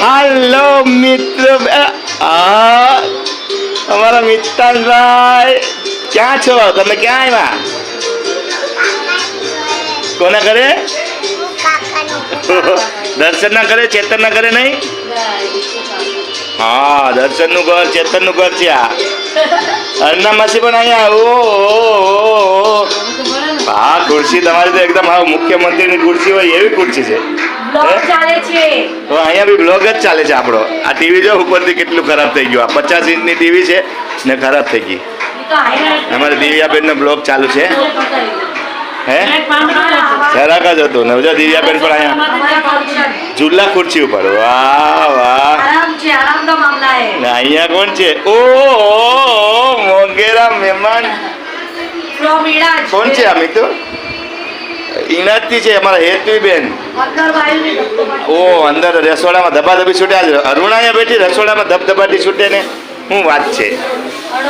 હાલો મિત્ર, અમારા મિત્તાનભાઈ ક્યાં છો તમે? ક્યાં આવ્યા? કોના ઘરે? દર્શન ના ઘરે, ચેતન ના ઘરે નહીં? હા, દર્શન નું ઘર, ચેતન નું ઘર છે આ. અરુણા માસી પણ અહીંયા. હા, ખુરશી તમારી તો એકદમ મુખ્યમંત્રીની ખુરશી હોય એવી ખુરશી છે. તો અહીંયા બી બ્લોગ જ ચાલે છે આપણો. આ ટીવી જો ઉપરથી કેટલું ખરાબ થઈ ગયું. આ 50 ઇંચની ટીવી છે ને ખરાબ થઈ ગઈ. અમારે દિવ્યાબેન નો બ્લોગ ચાલુ છે. હે જરાક જ હતું ને દિવ્યાબેન પણ અહીંયા ઝૂલા ખુરશી ઉપર. વાહ વાહ. અહીંયા કોણ છે? ઓ મોગેરા મહેમાન કોણ છે? આ મિત્રો ઇનાતી છે અમારા હેતવીબેન. ઓ અંદર રસોડામાં ધબાધબી છૂટ્યા છે. અરુણા અહીંયા બેઠી રસોડામાં ધબધબાટી છૂટે ને શું વાત છે?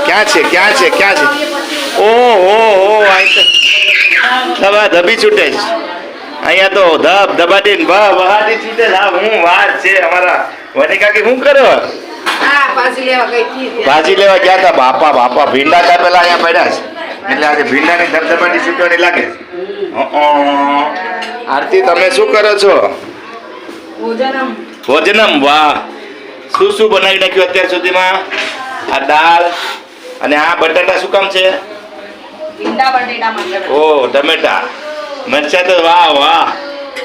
ક્યાં છે? ક્યાં છે? ક્યાં છે? ઓહો ધબી છૂટે છે અહીંયા તો. ધબધબાટી વહાટી છૂટે છે. હું વાત છે અમારા વનિકા કે શું કરો? ભાજી લેવા ગયા હતા. બાપા ભીંડા કાપેલા અહીંયા પડ્યા છે એટલે આજે ભીંડાની ધબધબાટી છૂટવાની લાગે. આરતી તમે શું કરો છો? ભોજનમ. વાહ, શું બનાવી નાખ્યું અત્યાર સુધીમાં? આ દાળ અને આ બટાટા શું કામ છે? ઓ ટમેટા મરચા તો વાહ વાહ.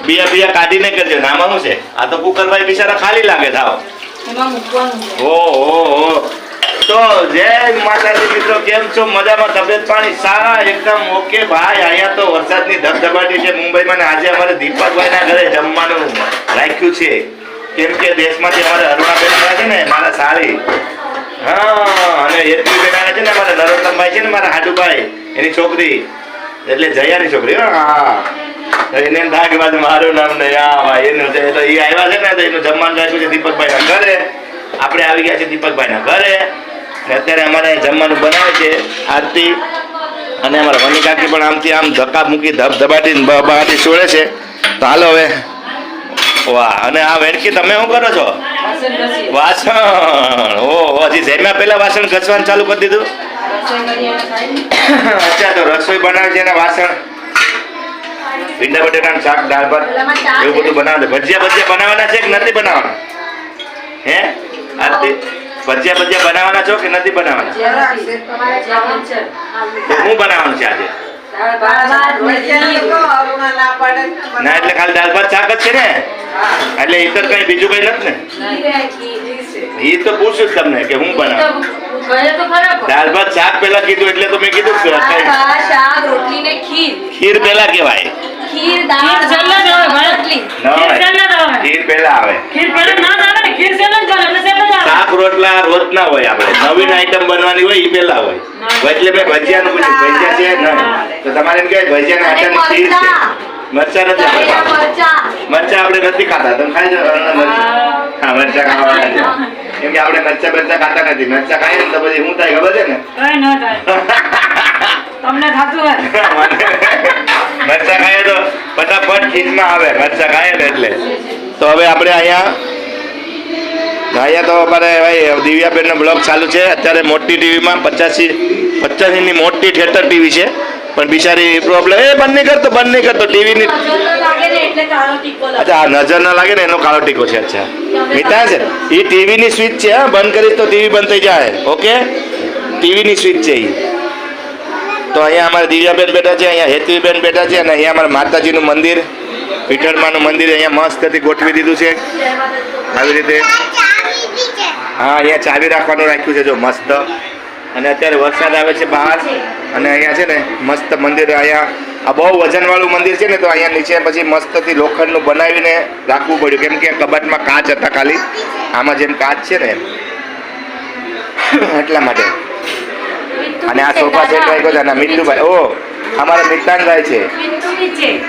બીયા કાઢીને કરજો. નામાં શું છે? આ તો કુકરભાઈ બિચારા ખાલી લાગે થાવ. ઓહો. તો જય માતાજી મિત્રો, કેમ છો? મજામાં? તબિયત પાણી સારા? એકદમ ઓકે ભાઈ. અહીંયા તો વરસાદની ધબધબાટી છે મુંબઈમાં. આજે અમારે દીપકભાઈ ના ઘરે જમવાનું રાખ્યું છે કેમ કે દેશમાંથી અમારે અરુણાબેન આવે છે ને મારા સાળી. હા, અને હેતવીબેન આવે છે ને મારા નરોત્તમભાઈ છે ને મારા હાડુભાઈ એની છોકરી એટલે જયાની છોકરી. હા, એને એમ થાય કે બાજુ મારું નામ નહીં. હા ભાઈ એનું છે. તો એ આવ્યા છે ને તો એનું જમવાનું રાખ્યું છે દીપકભાઈ ના ઘરે. આપણે આવી ગયા છે દીપકભાઈ ના ઘરે ને અત્યારે અમારે જમવાનું બનાવે છે આરતી અને અમારા વની કાકી પણ આમથી આમ ધક્કા મૂકી ધબધબાટી છોડે છે. તો હાલો હવે. વાહ. અને આ વેણકી તમે શું કરો છો? વાસણ. ઓહો, હજી જમ્યા પહેલા વાસણ ઘસવાનું ચાલુ કરી દીધું? અચ્છા, તો રસોઈ બનાવે છે એના વાસણ. ભીંડા બટેટાનું શાક, દાળ ભાત એવું બધું બનાવે. ભજીયા બનાવવાના છે કે નથી બનાવવાના? હે આરતી, ભજીયા બનાવવાના છો કે નથી બનાવવાના? તો શું બનાવવાનું છે આજે? ના, એટલે ખાલી દાળ ભાત શાક જ છે ને? એટલે ઇતર કઈ બીજું કઈ નથી ને? એ તો પૂછું જ તમને કે હું બનાવું. દાળ ભાત શાક પેલા કીધું એટલે તો મેં કીધું ખીર પેલા કેવાય. ખીર પેલા આવે. શાક રોટલા રોજ ના હોય. આપણે નવીન આઈટમ બનવાની હોય એ પેલા હોય. એટલે મેં ભજીયાનું પૂછ્યું. ભજીયા છે નહીં તો તમારે એમ કહેવાય ભજીયાના આટાની ખીર છે. મરચા નથી મરચા આપણે નથી ખાતા. તમે ખાઈ જાઓ. હા, મરચા ખાવાના છે કેમ કે આપણે મરચા ખાતા નથી. મરચા ખાઈએ ને તો પછી શું થાય ખબર છે ને? મરચા ખાઈએ તો ફટાફટ ખીચમાં આવે. મરચા ખાઈએ ને એટલે. તો હવે આપણે અહીંયા તો અમારે ભાઈ દિવ્યાબેન નો બ્લોગ ચાલુ છે અત્યારે. મોટી ટીવીમાં 50 ઇંચની મોટી થિયેટર ટીવી છે પણ બિચારી પ્રોબ્લેમ બંધ નહીં કરતો ટીવીની. અચ્છા, નજર ના લાગે ને એનો કાળો ટીકો છે. અચ્છા મિતા છે એ ટીવીની સ્વિચ છે. બંધ કરીશ તો ટીવી બંધ થઈ જાય. ઓકે, ટીવીની સ્વિચ છે એ. તો અહીંયા અમારે દિવ્યાબેન બેઠા છે, અહીંયા હેતવીબેન બેઠા છે અને અહીંયા અમારા માતાજીનું મંદિર, વિઠ્ઠલમાનું મંદિર અહીંયા મસ્તથી ગોઠવી દીધું છે આવી રીતે. હા, અહીંયા ચાવી રાખવાનું રાખ્યું છે જો મસ્ત. અને અત્યારે વરસાદ આવે છે બહાર અને અહીંયા છે ને મસ્ત મંદિર. અહીંયા આ બહુ વજનવાળું મંદિર છે ને તો અહીંયા નીચે પછી મસ્તથી લોખંડનું બનાવીને રાખવું પડ્યું કેમ કે કબાટમાં કાચ હતા ખાલી. આમાં જેમ કાચ છે ને એટલા માટે. અને આ સોફા સેટ રાખ્યો છે અને મીઠુભાઈ. ઓ અમારા મિતાનભાઈ છે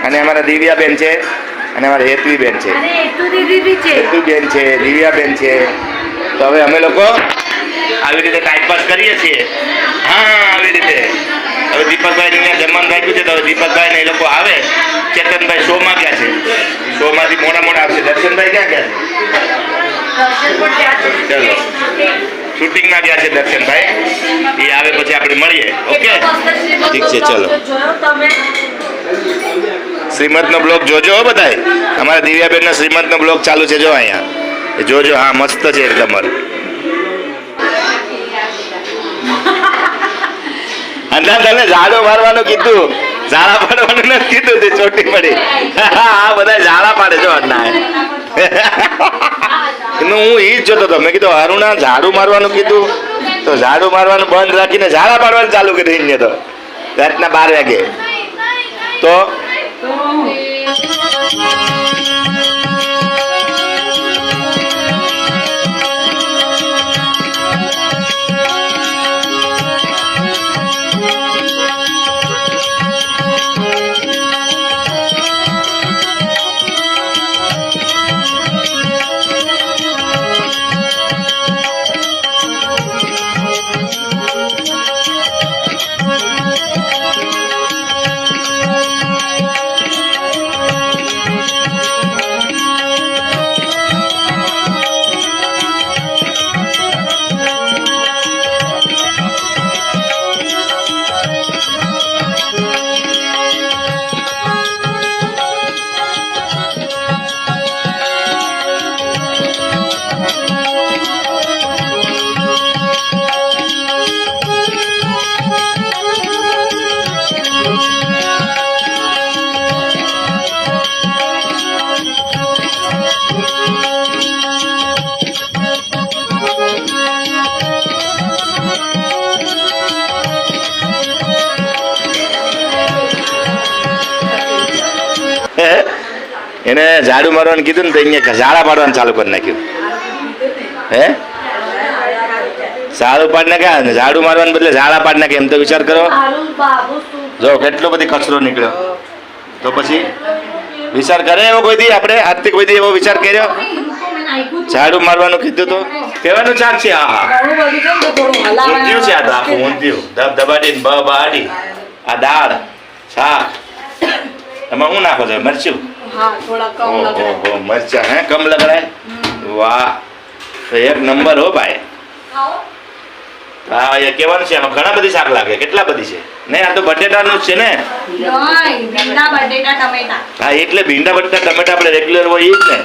અને અમારા દિવ્યાબેન છે અને અમારા હેતવીબેન છે. હેતુબેન છે, દિવ્યાબેન છે. તો હવે અમે લોકો આવી રીતે ટાઈમપાસ કરીએ છીએ. હા, આવી રીતે. હવે દીપકભાઈ ને જમવાનું રાખ્યું છે તો હવે દીપકભાઈ ને એ લોકો આવે. ચેતનભાઈ શોમાં ગયા છે. શોમાંથી મોડા આવશે. દર્શનભાઈ ક્યાં ગયા છે? ચલો શૂટિંગમાં ગયા છે દર્શનભાઈ, એ આવે પછી આપણે મળીએ. ઓકે ઠીક છે, ચલો. શ્રીમંતનો બ્લોગ જોજો હો બધાય. અમારા દિવ્યાબેનનો શ્રીમંતનો બ્લોગ ચાલુ છે, જો અહીંયા જોજો. હા મસ્ત છે એકદમ. અંદાજ તને ઝાડો મારવાનું કીધું, ઝાડા પાડવાનું નથી કીધું, તે ચોટી પડી. હા બધા ઝાડા પાડે જો અન્ના. હું ઈ જ જોતો હતો, મેં કીધું અરુણા ઝાડુ મારવાનું કીધું તો ઝાડુ મારવાનું બંધ રાખીને ઝાડા પાડવાનું ચાલુ કરી તો રાતના 12 વાગે. તો એને ઝાડુ મારવાનું કીધું ને તો અહીંયા ઝાડા પાડવાનું ચાલુ કરી નાખ્યું. હે ઝાડુ પાડ નાખ્યા, ઝાડુ મારવાને બદલે ઝાડા પાડ નાખે. એમ તો વિચાર કરો, જો કેટલો બધી કચરો નીકળ્યો. તો પછી વિચાર કરે એવો કોઈ દી આપણે આજથી કોઈ દી એવો વિચાર કર્યો? ઝાડુ મારવાનું કીધું તો કહેવાનું શાક છે. હા ઊંધિયું છે, આ તો આખું ઊંધિયું ધબધબાટી બાડી. આ દાળ શાક, એમાં શું નાખો છો? મરચું? મરચા હે કમ લગાડાય. વાહ એક નંબર હો ભાઈ. હા એ કહેવાનું છે, આમાં ઘણા બધી શાક લાગે. કેટલા બધી છે? નહીં આ તો બટેટાનું જ છે ને. હા એટલે ભીંડા બટેટા ટમેટા આપણે રેગ્યુલર હોય એ જ ને.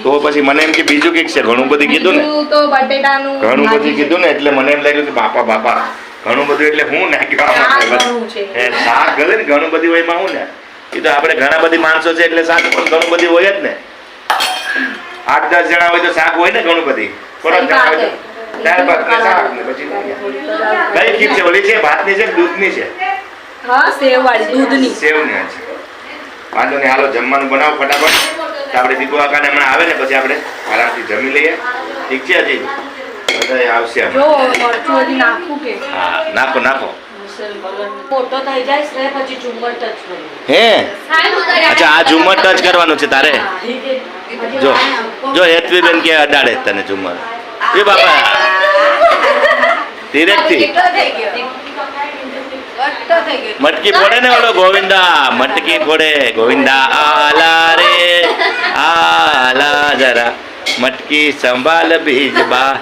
તો પછી મને એમ કે બીજું કઈક છે. ઘણું બધું કીધું ને, ઘણું બધું કીધું ને એટલે મને એમ લાગ્યું કે બાપા ઘણું બધું એટલે હું નાખ્યું શાક ગલે ને ઘણું બધું હોય એમાં હું ને. એ તો આપણે ઘણા બધી માણસો છે એટલે શાક પણ ઘણું બધી હોય જ ને. 8-10 જણા હોય તો શાક હોય ને ઘણું બધી. થોડા જણા હોય તો ત્યાર બાદ શાક ને પછી કઈ ખીર છે? ઓલી છે ભાતની છે દૂધની છે? સેવની છે. વાંધો નહીં, હાલો જમવાનું બનાવો ફટાફટ. તો આપણે દીપુ કાકાને હમણાં આવે ને પછી આપણે આરામથી જમી લઈએ. ઠીક છે? હજી બધા આવશે. હા નાખો નાખો. હે અચ્છા આ ઝુમર ટચ કરવાનું છે તારે. જો જો હેતવી બેન કે અડાડે તને ઝુમર. એ બાપા ધીરેથી મટકી ફોડે ને ઓલો ગોવિંદા મટકી ફોડે. ગોવિંદા આલા રે આલા જરા મટકી સંભાળ બીજ બા.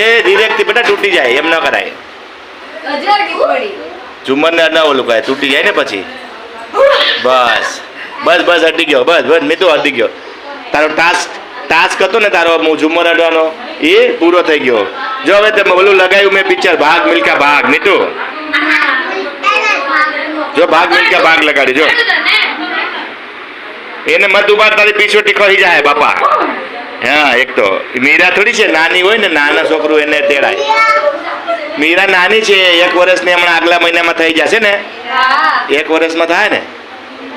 એ ધીરેથી બેટા તૂટી જાય એમ ન કરાય. ઝુમર ને ન ઓલું કહે તૂટી જાય ને પછી. બસ બસ બસ અડી ગયો. બસ બસ મેં તો અડી ગયો. તારો ટાસ્ક હતો ને તારો ઝુમર અડવાનો એ પૂરો થઈ ગયો. જો હવે તમે ઓલું લગાવ્યું મેં પિક્ચર ભાગ મિલ્ખા ભાગ મીઠુ. જો ભાગ મિલ્ખા ભાગ લગાડી જો એને મત ઉપાડ તારી પીછોટી ખોઈ જાય બાપા. હા એક તો મીરા થોડી છે નાની હોય ને નાના છોકરું એને તેડાય. મીરા નાની છે 1 વર્ષની હમણાં આગલા મહિનામાં થઈ જશે ને. 1 વર્ષમાં થાય ને.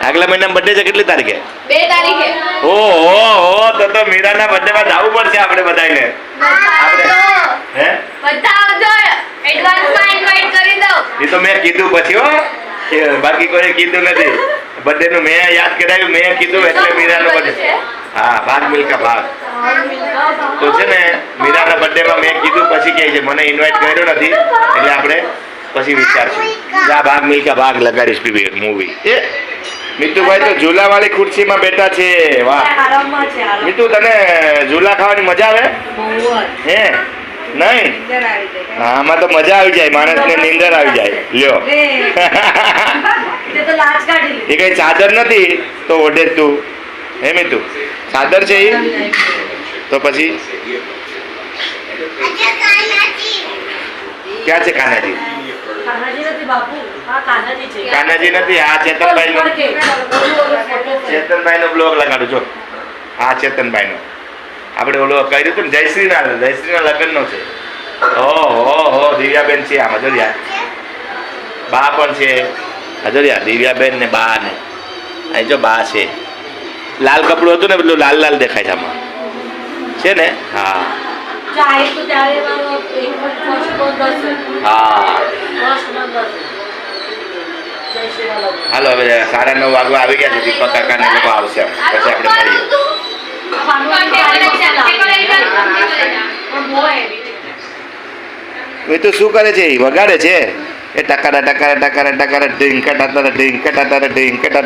આગલા મહિનામાં બર્થડે છે. કેટલી તારીખે? 2 તારીખે. ઓહો તો મીરાના બર્થડે માં જવું પડશે આપણે બધાને. હે બધા આવજો, એડવાન્સમાં ઇન્વાઇટ કરી દઉં. એ તો મેં કીધું પછી હો, બાકી કોઈ કીધું નથી. બર્થડે નું મેં યાદ કરાવ્યું, મેં કીધું એટલે મીરાનો બર્થડે. હા ભાગ મિલ્ખા ભાગ તો છે ને મીરાના બર્થડે માં મેં કીધું પછી કહે છે મને ઇન્વાઇટ કર્યો નથી એટલે આપણે પછી વિચારશું. આ ભાગ મિલ્ખા ભાગ લગાડીશ મૂવી. એ મીતુભાઈ તો ઝૂલાવાળી ખુરશીમાં બેઠા છે. વાહ આરામમાં છે આરામ. મીતુ, તને ઝૂલા ખાવાની મજા આવે? બહુ જ. હે નહીં? નીંદર આવી જાય. હા, આમાં તો મજા આવી જાય, માણસને નીંદર આવી જાય. લ્યો લે. તે તો લાજ કાઢી એ કઈ ચાદર નથી તો ઓઢે તું. હે મીતુ, ચાદર છે એ? તો પછી ક્યાં છે કાનાજી? કાનાજી નથી બાપુ. હા કાનાજી છે. કાનાજી નથી. આ ચેતનભાઈ નો, ચેતનભાઈ નો બ્લોગ લગાડું છો. આ ચેતનભાઈ નો આપણે ઓલો કર્યું હતું ને, જયશ્રીના લગ્ન નો છે. ઓહો દિવ્યાબેન છે આમાં. જોયા બા પણ છે. જોયા દિવ્યાબેન ને બા ને અહીં જો બા છે. લાલ કપડું હતું ને બધું લાલ લાલ દેખાય છે આમાં. છે ને? હા ચાય તો ત્યારે મારો એક ફર્સ્ટ બંધ હશે. હા. ફર્સ્ટ બંધ હશે. જય શ્રી રામ. હાલો હવે 9:30 વાગવા આવી ગયા છે. દીપક કાકા ને લોકો આવશે આમ. પછી આપણે મળીએ. એ તો શું કરે છે? વગાડે છે એ ટકારા ટકારા ટકારા ટકારા ઢીંકટા ઢીંકટા ઢીંકટા.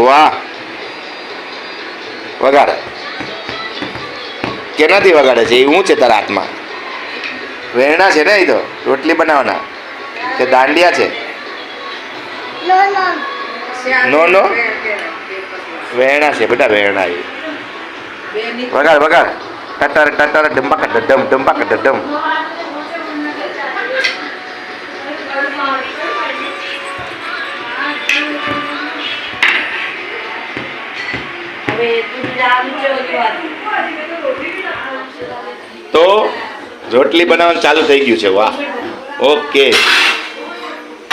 વાહ, વગાડે. કેનાથી વગાડે છે? એ હું છે તારા હાથમાં? વેરણા છે ને? એ તો રોટલી બનાવવાના કે દાંડિયા છે? નો નો વેરણા છે બેટા, વેરણા. એ વગાડ વગાડ. ટટર ટટર ડંબા કટ ડમ ડંબા કટ ડમ. હવે તું જામ છે ઓલી વાત. તો રોટલી બનાવવાનું ચાલુ થઈ ગયું છે. વાહ, ઓકે.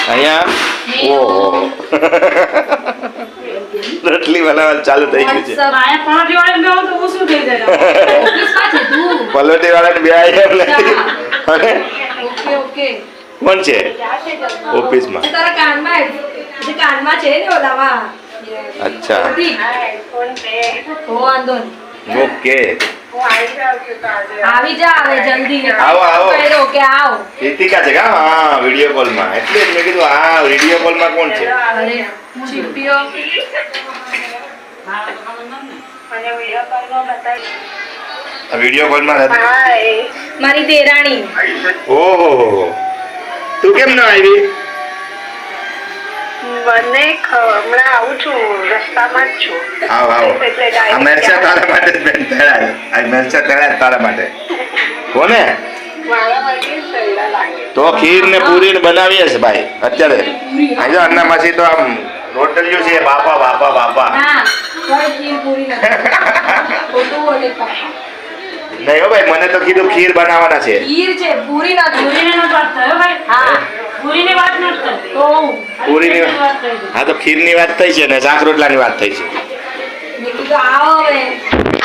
અહીંયા ઓહો રોટલી બનાવવાનું ચાલુ થઈ ગયું છે. આયા પરોઠી વાળાને બેહો તો ઓછું થઈ જાય. પલોટી વાળાને બે આયા એમ નથી. અને ઓકે ઓકે. કોણ છે ઓફિસમાં? તારા કાનમાં જે કાનમાં છે ને ઓલામાં. અચ્છા, હો વાંધો નહીં. ઓકે. આવી જા હવે જલ્દી. આવો, આવો. કહી કે આવો. રીતિકા છે કા? હા, વિડીયો કોલમાં. એટલે જ મેં કીધું આ વિડીયો કોલમાં કોણ છે? અરે ચીપીઓ. વિડીયો કોલમાં હતી. મારી દેરાણી. ઓહો, તું કેમ ના આવી? મને હમણાં આવું છું, રસ્તામાં જ છું. આવો આવો. આ મરચા તારા માટે જ બેન તળ્યા. આ મરચા તળ્યા તારા માટે. કોને? મારા માટે સૈડા લાગે. તો ખીર ને પૂરી ને બનાવીએ છે ભાઈ અત્યારે. આજે અન્નામાંથી તો આમ રોટલીઓ છે. બાપા બાપા બાપા. હા કોઈ ખીર પૂરી નથી. ખોટું બોલે પાપા. નહીં હો ભાઈ, મને તો કીધું ખીર બનાવવાના છે. ખીર છે પૂરી નથી. પૂરીની નથી વાત થયો ભાઈ. હા પૂરીની વાત નથી કરતી. તો પૂરીની હા તો ખીરની વાત થઈ છે ને શાક રોટલાની વાત થઈ છે. મેં કીધું આવો હવે.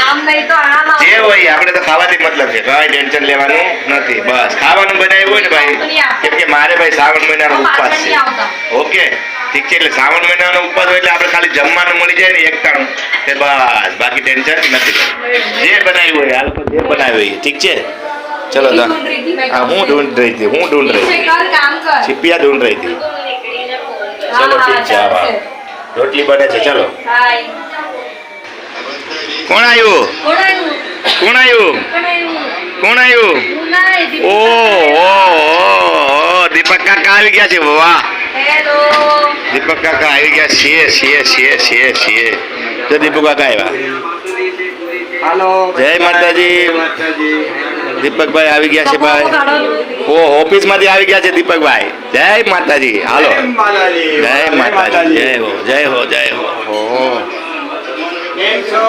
આમ નહીં તો આમ આવો. જે હોય આપણે તો ખાવાથી મતલબ છે. કઈ ટેન્શન લેવાનું નથી. બસ ખાવાનું બનાવ્યું હોય ને ભાઈ, કેમ કે મારે ભાઈ શ્રાવણ મહિનાનો ઉપવાસ છે. ઓકે ઠીક છે. એટલે શ્રાવણ મહિનાનો ઉપવાસ હોય એટલે આપણે ખાલી જમવાનું મળી જાય ને એકટાણું તે બસ, બાકી ટેન્શન નથી. જે બનાવ્યું હોય આ લોકો જે બનાવ્યું હોય. ઠીક છે, ચલો તો. હા, હું ઢૂંઢ રહી હતી. કર કામ કર. छिपिया ढूंढ रही थी. चलो ठीक है, आवा. रोटली बने છે. ચલો. હાય. કોણ આવ્યું? કોણાયું? કોણ આવ્યું? કોણાયું? કોણ આવ્યું? ઉનાઈ દી. ઓ દીપક કાકા આવી ગયા છે. વાહ, હેલો. દીપક કાકા આવી ગયા છે. જો દીપક કાકા આવ્યા. હાલો, જય માતાજી. દીપકભાઈ આવી ગયા છે ભાઈ. ઓ ઓફિસ માંથી આવી ગયા છે દીપકભાઈ. જય માતાજી. હાલો, જય માતાજી. જય હો જય હો જય હો. કેમ છો?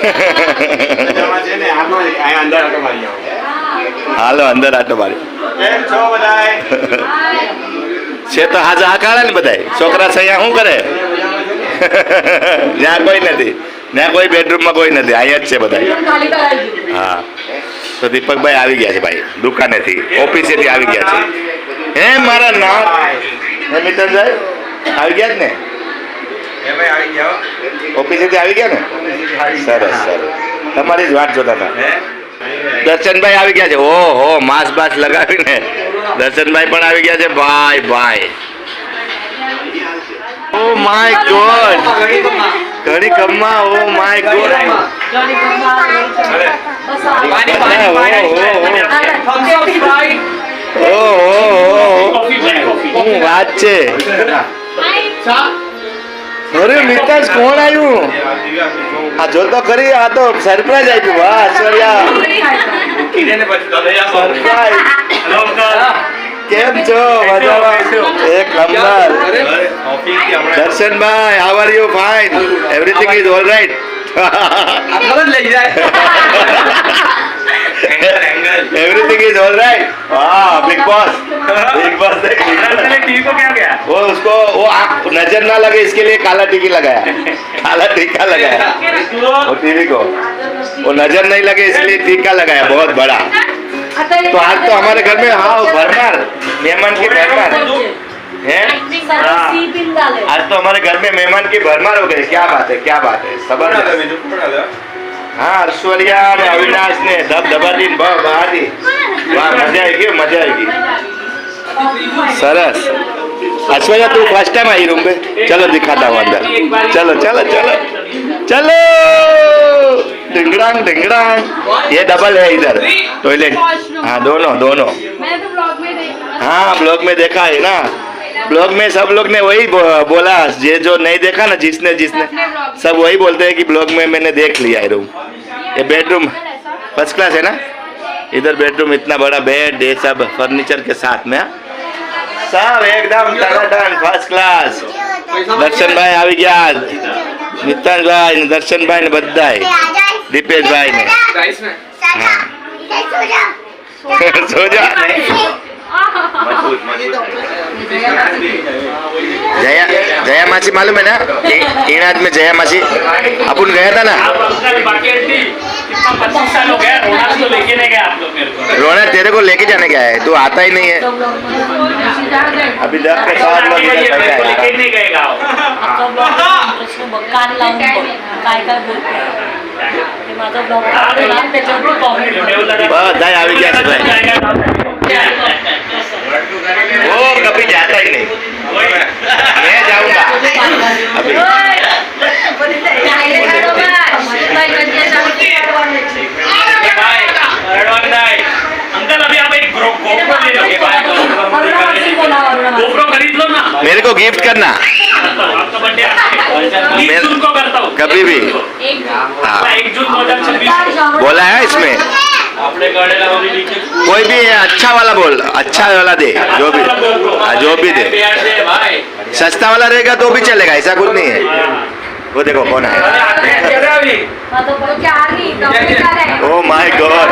મજામાં છે ને? હાલો, અહીંયા અંદર આટો મારી આવો. હાલો અંદર આટો મારી. કેમ છો બધાય? છે તો હાજા હાકાળે ને બધાય. છોકરા છે અહીંયા શું કરે? જ્યાં કોઈ નથી, ત્યાં કોઈ બેડરૂમમાં કોઈ નથી. અહીંયા જ છે બધા. ખાલી કરાવી દો. હા, તો દીપકભાઈ આવી ગયા છે ભાઈ દુકાનેથી, ઓફિસેથી આવી ગયા છે. હે મારા નામ હે મિત્રભાઈ આવી ગયા જ ને? એમાં આવી જાઓ. ઓફિસેથી આવી ગયા ને? સરસ સરસ. તમારી જ વાટ જોતા હતા. દર્શનભાઈ આવી ગયા છે. ઓહો, માસ બાસ લગાવીને દર્શનભાઈ પણ આવી ગયા છે. ભાઈ ભાઈ ઓ ઓ માય ગોડ ઘણી કમ્મા ઓ માય ગોડ હું વાત છે અરે મિતાજ કોણ આવ્યું આ જો તો ખરી આ તો સરપ્રાઈઝ આપ્યું વાહ ઐશ્વર્યા સરપ્રાઈઝ કેમ છો મજામાં એક number Darshanbhai how are you fine everything is all right everything is all right हाँ बिग बॉस टीवी को क्या गया वो उसको वो आँख नजर ना लगे इसके लिए काला टीकी लगाया काला टीका लगाया वो टीवी को वो नजर नहीं लगे इसलिए टीका लगाया बहुत बड़ा तो आज तो हमारे घर में हाँ भरमार मेहमान की भरमार हैं आज तो हमारे घर में मेहमान की भरमार हो गई क्या बात है सबर हाँ ऐश्वर्या ने अविनाश ने धबधबाती बहाती वाह मजा आएगी सरस ऐश्वर्या तू फर्स्ट टाइम आई रूम पे चलो दिखाता हूँ अंदर चलो चलो चलो चलो ढिंगड़ांग ढिंगड़ांग ये डबल है इधर टॉयलेट हाँ दोनों दोनों मैं तो ब्लॉग में देखी हाँ ब्लॉग में देखा है ना ब्लॉग में सब लोग ने वही बोला ये जो नहीं देखा ना जिसने सब वही बोलते हैं कि ब्लॉग में मैंने देख लिया है रूम ये बेडरूम फर्स्ट क्लास है ना इधर बेडरूम इतना बड़ा बेड ये सब फर्नीचर के साथ में हाँ? सब एकदम टनाटन फर्स्ट क्लास दर्शन भाई આવી ગયા મિતાન ભાઈ ને દર્શન ભાઈ ને બધાય દીપેશ ભાઈ ને सो जा जया जया मासी मालूम है ना ईनाद में जया मासी अपन गया था ना रोना तेरे को लेके जाने गया है तू आता ही नहीं है अभी 10 के 7 लोग इधर बैठा है बधाई આવી ગયા છે ભાઈ वो कभी जाता ही नहीं मैं जाऊंगा अभी अंकल अभी आप एक GoPro ले लोगे GoPro खरीद लो ना मेरे को गिफ्ट करना आपका बर्थडे 20 जून को करता हूँ कभी भी 1 जून 2026 बोला है इसमें अपने गाड़ी का कोई भी अच्छा वाला बोल अच्छा वाला दे जो भी दे भाई सस्ता वाला रहेगा तो भी चलेगा ऐसा कुछ नहीं है वो देखो कौन है ओ माय गॉड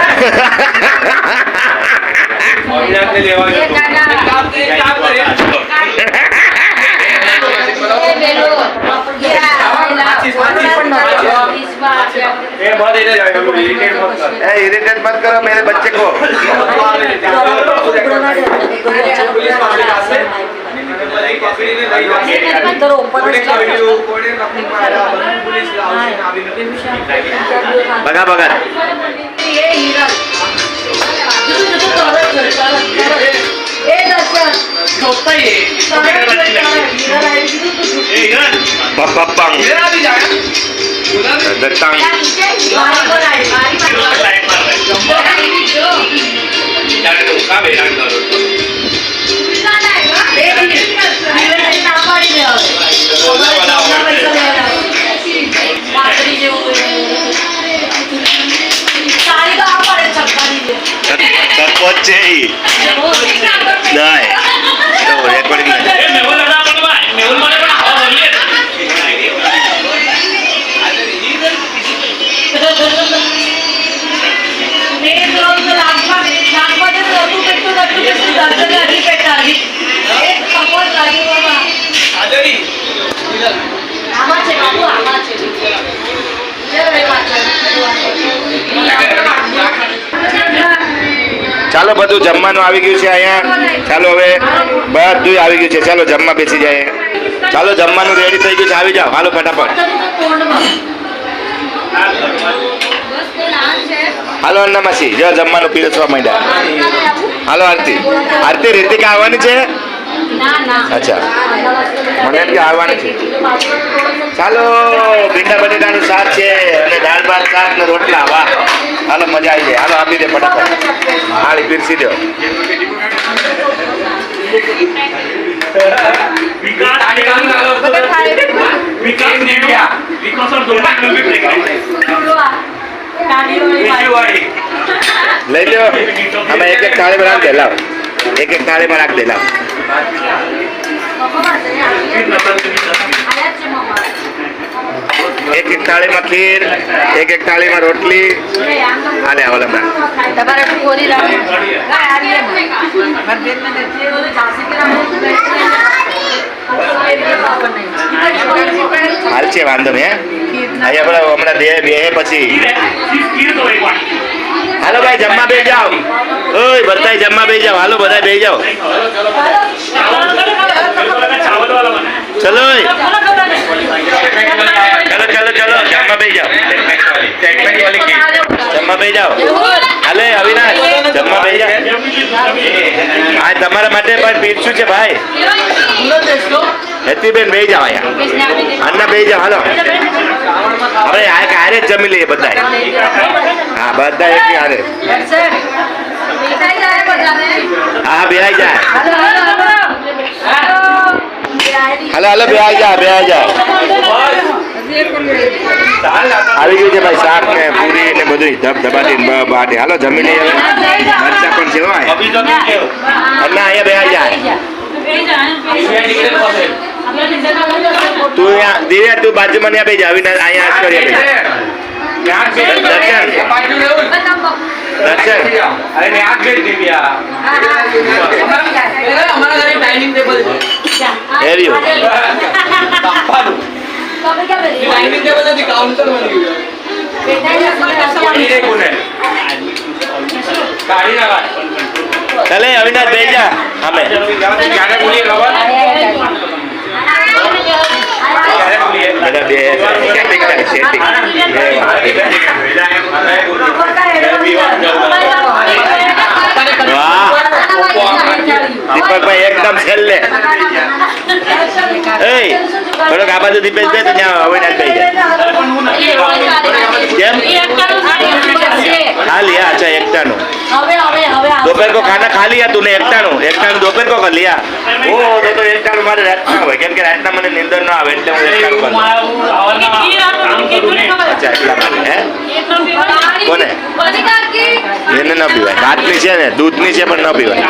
इरिटेट मत करो मेरे बच्चे को बघा बघा पप्पा रेकॉर्डिंग ચાલો બધું જમવાનું આવી ગયું છે અહીંયા ચાલો હવે બધું આવી ગયું છે ચાલો જમવા બેસી જાય ચાલો જમવાનું રેડી થઈ ગયું છે આવી જાઓ હાલો ફટાફટ હાલો અન્ના માસી જો જમવાનું પીરસવા માંડ્યા હાલો આરતી આરતી રીતિકા આવવાની છે અચ્છા મને એમ કે આવવાની છે ચાલો ભીંડા બટેટાનું શાક છે અને દાળ ભાત શાક ને રોટલા વાહ હાલો મજા આવી જાય હાલો આપી દે ફટાફટ હાલી પીરસી દો વિકાસ નેડિયા because of Dolby will be pregnant. લઈ લ્યો અમે એક એક થાળીમાં રાખ દે લાવ એક એક થાળીમાં રાખ દે લાવ એક એક થાળીમાં ખીર એક એક થાળીમાં રોટલી આલે આવલા તમારે પૂરી હાલ છે વાંધો નહીં અહીંયા આપણે હમણાં બે પછી ખીર તો એક વાર હાલો ભાઈ જમવા બેસી જાઓ ઓય બધા જમવા બેસી જાઓ હાલો બધા બેસી જાઓ ચાવલ વાળા બને ચલો ચલો ચલો ચલો જમવા બેસી જાઓ જમવા બેસી જાઓ હાલે અવિનાશ જમવા બેસી જાઓ આ તમારા માટે પણ પીરસું છે ભાઈ હેતીબેન બેસી જાઓ અહીંયા અન્ના બેસી જાઓ હાલો આપણે હારે જ જમી લઈએ બધા હા બધા એક હારે હા બેહાઈ જાય હાલો હાલો બેહાઈ જાય આવી ગયું છે ભાઈ શાક ને પૂરી ને બધું ધબધબાટી બાટી હાલો જમી લઈએ મરચા પણ છે હોય અન્ના અહીંયા બેહાઈ જાય તું દિવ્યા તું બાજુમાં ત્યાં બેસી જા અવિનાશ અહીંયા ઐશ્વર્યા બેસી દર્શન હેર્યું ચાલે અવિનાશ બેસી જા અમે બધા બે સેટિંગ કરે સેટિંગ વાહ દીપકભાઈ એકદમ છેલ્લે એ થોડોક આ બાજુ દીપેશ બે તો ત્યાં અવિનાશ બેસી જાય કેમ खाली है अच्छा एकटाणु दोपहर को खाना खा लिया तूने एकटाणु दोपहर को कर लिया ओ तो एकटाणु मारे रातना હોય કેમ કે રાતના મને નીંદર ન આવે એટલે હું એકટાણુ કરું અચ્છા એટલા માટે હે કોને એને ન પીવાય ભાતની છે ને દૂધની છે પણ ન પીવાય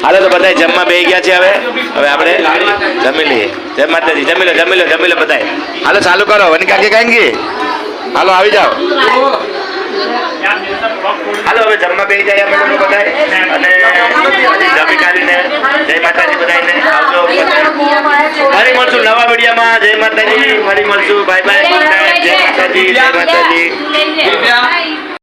હાલો તો બધા જમવા બેસી ગયા છે હવે આપણે જમી લઈએ જય માતાજી જમી લો બધા હાલો ચાલુ કરો વનિકા કે કાંગી હાલો આવી જાઓ હાલો હવે જમવા બેસી જાય અમે લોકો બધા અને જમી કાઢીને જય માતાજી બધાને આવજો ફરી મળશું નવા વિડીયોમાં જય માતાજી ફરી મળશું બાય બાય જય માતાજી